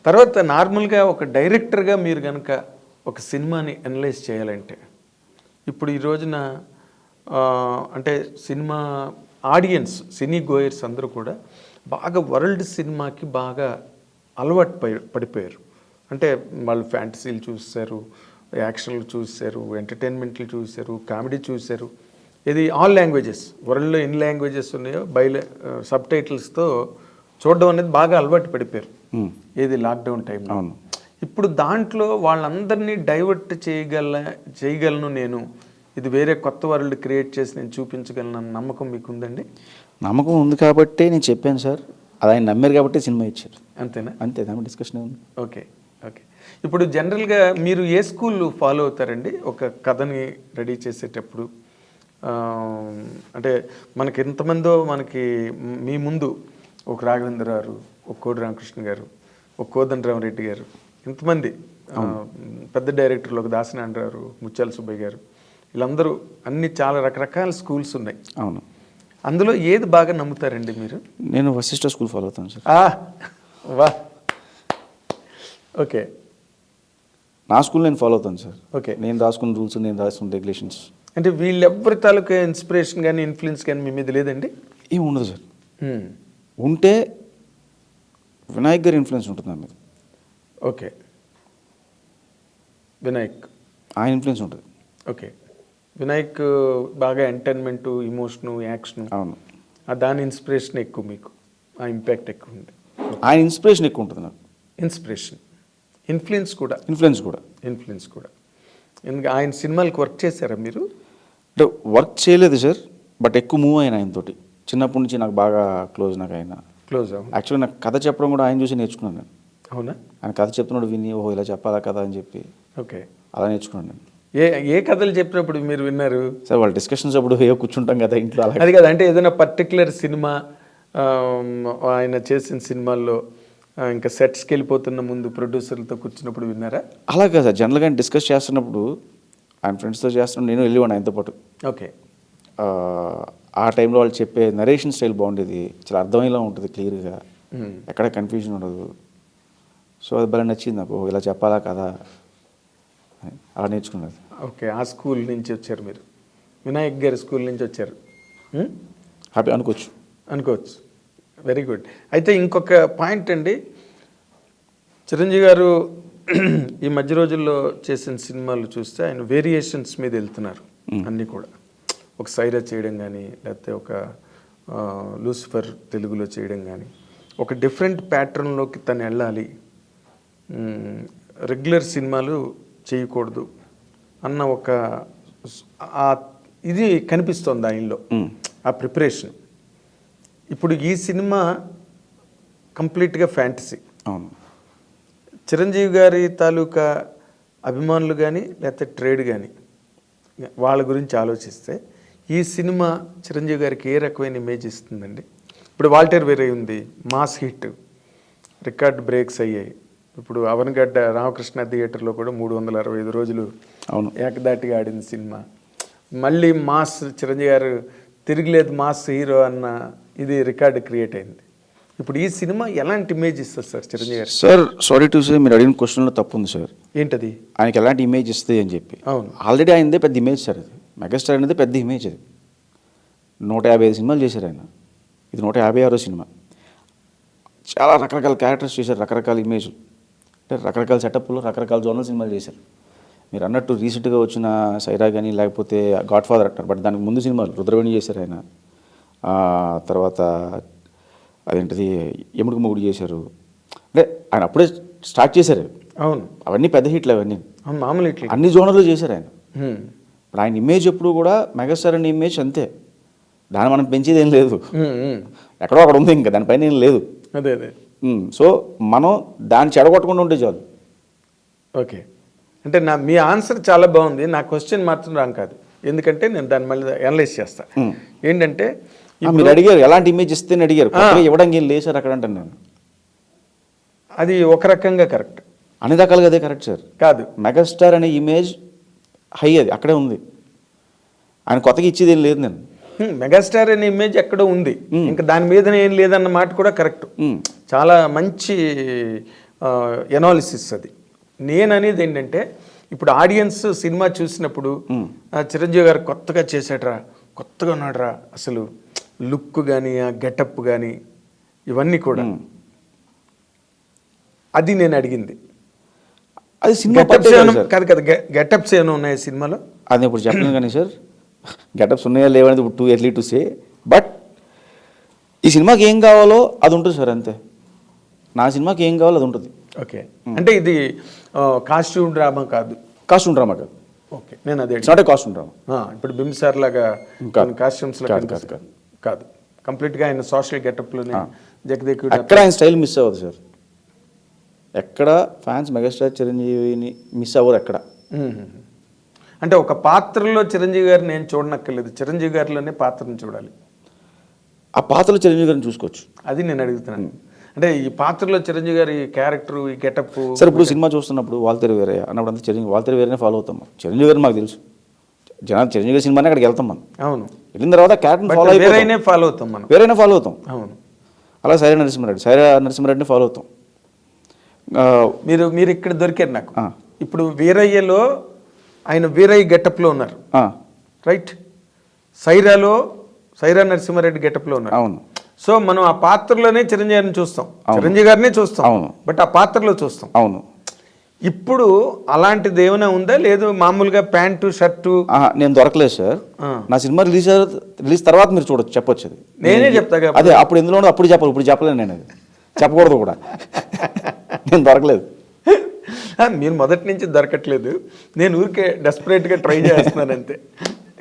తర్వాత నార్మల్గా ఒక డైరెక్టర్గా మీరు కనుక ఒక సినిమాని అనలైజ్ చేయాలంటే ఇప్పుడు ఈ రోజున అంటే సినిమా ఆడియన్స్ సినీ గోయర్స్ అందరూ కూడా బాగా వరల్డ్ సినిమాకి బాగా అలవాటు పడిపోయారు. అంటే వాళ్ళు ఫ్యాంటసీలు చూశారు, యాక్షన్లు చూశారు, ఎంటర్టైన్మెంట్లు చూశారు, కామెడీ చూశారు. ఇది ఆల్ లాంగ్వేజెస్, వరల్డ్లో ఎన్ని లాంగ్వేజెస్ ఉన్నాయో సబ్ టైటిల్స్తో చూడడం అనేది బాగా అలవాటు పడిపోయారు. ఏది లాక్డౌన్ టైంలో. ఇప్పుడు దాంట్లో వాళ్ళందరినీ డైవర్ట్ చేయగలను నేను, ఇది వేరే కొత్త వరల్డ్ క్రియేట్ చేసి నేను చూపించగలను అన్న నమ్మకం మీకు ఉందండి? నమ్మకం ఉంది కాబట్టి నేను చెప్పాను సార్, అది ఆయన నమ్మారు కాబట్టి సినిమా ఇచ్చారు. అంతేనా? అంతే, దాని డిస్కషన్ ఉంది. Okay okay. ఇప్పుడు జనరల్గా మీరు ఏ స్కూల్ ఫాలో అవుతారండి ఒక కథని రెడీ చేసేటప్పుడు? అంటే మనకి ఎంతమందో మనకి మీ ముందు ఒక రాఘవేంద్ర గారు, ఒక కోడి రామకృష్ణ గారు, ఒక కోదండరామరెడ్డి గారు, ఇంతమంది పెద్ద డైరెక్టర్లు, ఒక దాసనారాయణ గారు, ముత్యాల సుబ్బయ్య గారు, వీళ్ళందరూ అన్ని చాలా రకరకాల స్కూల్స్ ఉన్నాయి. అవును. అందులో ఏది బాగా నమ్ముతారండి మీరు? నేను వశిష్ఠ స్కూల్ ఫాలో అవుతాను సార్. వా ఓకే. నా స్కూల్ నేను ఫాలో అవుతాను సార్. ఓకే. నేను రాసుకున్న రూల్స్, నేను రాసుకున్న రెగ్యులేషన్స్. అంటే వీళ్ళెవ్వరి తాలూకా ఇన్స్పిరేషన్ కానీ ఇన్ఫ్లుయెన్స్ కానీ మీ మీద లేదండి? ఏమి ఉండదు సార్. ఉంటే వినాయక్ గారి ఇన్ఫ్లుయెన్స్ ఉంటుంది నా మీద. ఓకే. వినాయక్ ఆయన ఇన్ఫ్లుయెన్స్ ఉంటుంది. ఓకే. వినాయక్ బాగా ఎంటర్టైన్మెంటు, ఇమోషను, యాక్షను. అవును. దాని ఇన్స్పిరేషన్ ఎక్కువ, మీకు ఆ ఇంపాక్ట్ ఎక్కువ ఉంది. ఆయన ఇన్స్పిరేషన్ ఎక్కువ ఉంటుంది నాకు. ఇన్స్పిరేషన్, ఇన్ఫ్లుయెన్స్ కూడా. ఇన్ఫ్లుయెన్స్ కూడా. ఎందుకంటే ఆయన సినిమాలకు వర్క్ చేశారా మీరు? అంటే వర్క్ చేయలేదు సార్, బట్ ఎక్కువ మూవ్ అయిన ఆయనతోటి. చిన్నప్పటి నుంచి నాకు బాగా క్లోజ్. నాకు ఆయన క్లోజ్. యాక్చువల్లీ నాకు కథ చెప్పడం కూడా ఆయన చూసి నేర్చుకున్నాను నేను. అవునా? ఆయన కథ చెప్తున్నాడు విని, ఓహో ఇలా చెప్పాలా కదా అని చెప్పి ఓకే అలా నేర్చుకున్నాను నేను. ఏ కథలు చెప్పినప్పుడు మీరు విన్నారు సార్? వాళ్ళ డిస్కషన్స్ అప్పుడు కూర్చుంటాం కదా ఇంట్లో, అది కదా. అంటే ఏదైనా పర్టికులర్ సినిమా ఆయన చేసిన సినిమాల్లో ఇంకా సెట్స్కి వెళ్ళిపోతున్న ముందు ప్రొడ్యూసర్లతో కూర్చున్నప్పుడు విన్నారా? అలా కదా సార్, జనరల్గా ఆయన డిస్కస్ చేస్తున్నప్పుడు ఆయన ఫ్రెండ్స్తో చేస్తున్నప్పుడు నేను వెళ్ళేవాడిని ఆయనతో పాటు. ఓకే. ఆ టైంలో వాళ్ళు చెప్పే నరేషన్ స్టైల్ బాగుండేది, చాలా అర్థమయ్యేలా ఉంటుంది, క్లియర్గా, ఎక్కడ కన్ఫ్యూజన్ ఉండదు. సో అది భలే నచ్చింది నాకు, ఇలా చెప్పాలా కదా అలా నేర్చుకున్నది. ఓకే. ఆ స్కూల్ నుంచి వచ్చారు మీరు, వినాయక్ గారి స్కూల్ నుంచి వచ్చారు. హ్యాపీ అనుకోవచ్చు. Very good. అయితే ఇంకొక పాయింట్ అండి, చిరంజీవి గారు ఈ మధ్య రోజుల్లో చేసిన సినిమాలు చూస్తే ఆయన వేరియేషన్స్ మీద వెళ్తున్నారు అన్నీ కూడా. ఒక సైరా చేయడం కానీ, లేకపోతే ఒక లూసిఫర్ తెలుగులో చేయడం కానీ, ఒక డిఫరెంట్ ప్యాటర్న్లోకి తను వెళ్ళాలి, రెగ్యులర్ సినిమాలు చేయకూడదు అన్న ఒక ఇది కనిపిస్తోంది ఆయనలో, ఆ ప్రిపరేషన్. ఇప్పుడు ఈ సినిమా కంప్లీట్గా ఫ్యాంటసీ. అవును. చిరంజీవి గారి తాలూకా అభిమానులు కానీ లేకపోతే ట్రేడ్ కానీ వాళ్ళ గురించి ఆలోచిస్తే ఈ సినిమా చిరంజీవి గారికి ఏ రకమైన ఇమేజ్ ఇస్తుందండి? ఇప్పుడు వాల్టర్ వేరే ఉంది, మాస్ హిట్, రికార్డ్ బ్రేక్స్ అయ్యాయి. ఇప్పుడు అవనగడ్డ రామకృష్ణ థియేటర్లో కూడా 365 రోజులు అవును ఏకదాటిగా ఆడిన సినిమా. మళ్ళీ మాస్ చిరంజీవి గారు తిరిగిలేదు మాస్ హీరో అన్న ఇది రికార్డు క్రియేట్ అయింది. ఇప్పుడు ఈ సినిమా ఎలాంటి ఇమేజ్ ఇస్తుంది సార్ చిరంజీవి గారు? సార్ సారీ టు సే, మీరు అడిగిన క్వశ్చన్లో తప్పు ఉంది సార్. ఏంటది? ఆయనకి ఎలాంటి ఇమేజ్ ఇస్తుంది అని చెప్పి. అవును, ఆల్రెడీ ఆయనదే పెద్ద ఇమేజ్ సార్. అది మెగాస్టార్ అనేది పెద్ద ఇమేజ్. అది 155 సినిమాలు చేశారు ఆయన, ఇది 156వ సినిమా. చాలా రకరకాల క్యారెక్టర్స్ చేశారు, రకరకాల ఇమేజ్, అంటే రకరకాల సెటప్లో రకరకాల జోనల్ సినిమాలు చేశారు. మీరు అన్నట్టు రీసెంట్గా వచ్చిన సైరా కానీ, లేకపోతే గాడ్ ఫాదర్ అంటారు, బట్ దానికి ముందు సినిమాలు రుద్రవేణి చేశారు ఆయన. తర్వాత అదేంటిది ఎముడికి మొగుడు చేశారు. అంటే ఆయన అప్పుడే స్టార్ట్ చేశారు. అవును, అవన్నీ పెద్ద హిట్లు, అవన్నీ మామూలు హిట్లు, అన్ని జోనర్లు చేశారు ఆయన. ఇప్పుడు ఆయన ఇమేజ్ ఎప్పుడు కూడా మెగాస్టార్ అనే ఇమేజ్ అంతే, దాన్ని మనం పెంచేది ఏం లేదు, ఎక్కడో అక్కడ ఉంది, ఇంకా దానిపైన ఏం లేదు. అదే అదే. సో మనం దాన్ని చెడగొట్టకుండా ఉంటే చాలు. ఓకే. అంటే మీ ఆన్సర్ చాలా బాగుంది, నా క్వశ్చన్ మాత్రం రాంగ్ కాదు, ఎందుకంటే నేను దాన్ని మళ్ళీ అనలైజ్ చేస్తాను. ఏంటంటే మీరు అడిగారు ఎలాంటి ఇమేజ్ ఇస్తేనే అడిగారు, ఇవ్వడానికి ఏం లేదు సార్ అక్కడ అంటాను నేను. అది ఒక రకంగా కరెక్ట్, అన్ని రకాలుగా అదే కరెక్ట్ సార్. కాదు, మెగాస్టార్ అనే ఇమేజ్ హై, అది అక్కడే ఉంది, ఆయన కొత్తగా ఇచ్చేది ఏం లేదు. నేను మెగాస్టార్ అనే ఇమేజ్ ఎక్కడో ఉంది, ఇంకా దాని మీద ఏం లేదన్న మాట కూడా కరెక్ట్. చాలా మంచి ఎనాలిసిస్ అది. నేను అనేది ఏంటంటే ఇప్పుడు ఆడియన్స్ సినిమా చూసినప్పుడు చిరంజీవి గారు కొత్తగా చేశాడ్రా, కొత్తగా ఉన్నాడురా, అసలు లుక్ కానీ ఆ గెటప్ కానీ ఇవన్నీ కూడా అది నేను అడిగింది. అది సినిమా కాదు కదా, గెటప్స్ ఏమైనా ఉన్నాయి సినిమాలో? అది ఇప్పుడు చెప్పలేను కానీ సార్, గెటప్స్ ఉన్నాయా లేవనేది ఇప్పుడు too early to say. But ఈ సినిమాకి ఏం కావాలో అది ఉంటుంది సార్, అంతే. నా సినిమాకి ఏం కావాలో అది ఉంటుంది. ఓకే, అంటే ఇది కాస్ట్యూమ్ డ్రామా కాదు? కాస్ట్యూమ్ డ్రామా కాదు. ఓకే, నేను అదే నాట్ ఏ కాస్ట్యూమ్ డ్రామా. ఇప్పుడు బింసార్ లాగా కాస్ట్యూమ్స్ కాదు, కంప్లీట్గా ఆయన సోషల్ గెటప్లోనే జగదేకుడు. అక్కడ ఆయన స్టైల్ మిస్ అవ్వదు సార్, ఎక్కడ ఫ్యాన్స్ మెగాస్టార్ చిరంజీవిని మిస్ అవ్వరు ఎక్కడ. అంటే ఒక పాత్రలో చిరంజీవి గారిని నేను చూడనక్కర్లేదు, చిరంజీవి గారిలోనే పాత్రను చూడాలి. ఆ పాత్రలో చిరంజీవి గారిని చూసుకోవచ్చు. అది నేను అడుగుతున్నాను. అంటే ఈ పాత్రలో చిరంజీవి గారి క్యారెక్టర్, ఈ గెటప్. సార్ ఇప్పుడు సినిమా చూస్తున్నప్పుడు వాల్తేరు వేరే అన్నప్పుడు అంతా చిరంజీవి వాల్తేరు వేరేనే ఫాలో అవుతాం. చిరంజీవి గారిని మాకు తెలుసు, జనాలు చిరంజీవి గారి సినిమానే అక్కడికి వెళ్తాం మనం. అవును, వెళ్ళిన తర్వాత క్యారెక్టర్ ఫాలో వేరేనే ఫాలో అవుతాం మనం, వేరేనే ఫాలో అవుతాం. అవును. అలా సైరా నరసింహారెడ్డిని ఫాలో అవుతాం. మీరు ఇక్కడ దొరికారు నాకు. ఇప్పుడు వీరయ్యలో ఆయన వీరయ్య గెటప్లో ఉన్నారు, రైట్? సైరా నరసింహారెడ్డి గెటప్లో ఉన్నారు. అవును. సో మనం ఆ పాత్రలోనే చిరంజీవి గారిని చూస్తాం, చిరంజీవి గారినే చూస్తాం. అవును, బట్ ఆ పాత్రలో చూస్తాం. అవును. ఇప్పుడు అలాంటిది ఏమైనా ఉందా? లేదు మామూలుగా ప్యాంటు షర్టు? నేను దొరకలేదు సార్. నా సినిమా రిలీజ్ తర్వాత మీరు చూడొచ్చు, చెప్పొచ్చు. అది నేనే చెప్తా. అదే అప్పుడు ఎందులో అప్పుడు చెప్పాలి, ఇప్పుడు చెప్పలేను నేను, అది చెప్పకూడదు కూడా. నేను దొరకలేదు. మీరు మొదటి నుంచి దొరకట్లేదు, నేను ఊరికే డెస్పరేట్గా ట్రై చేస్తున్నాను అంతే.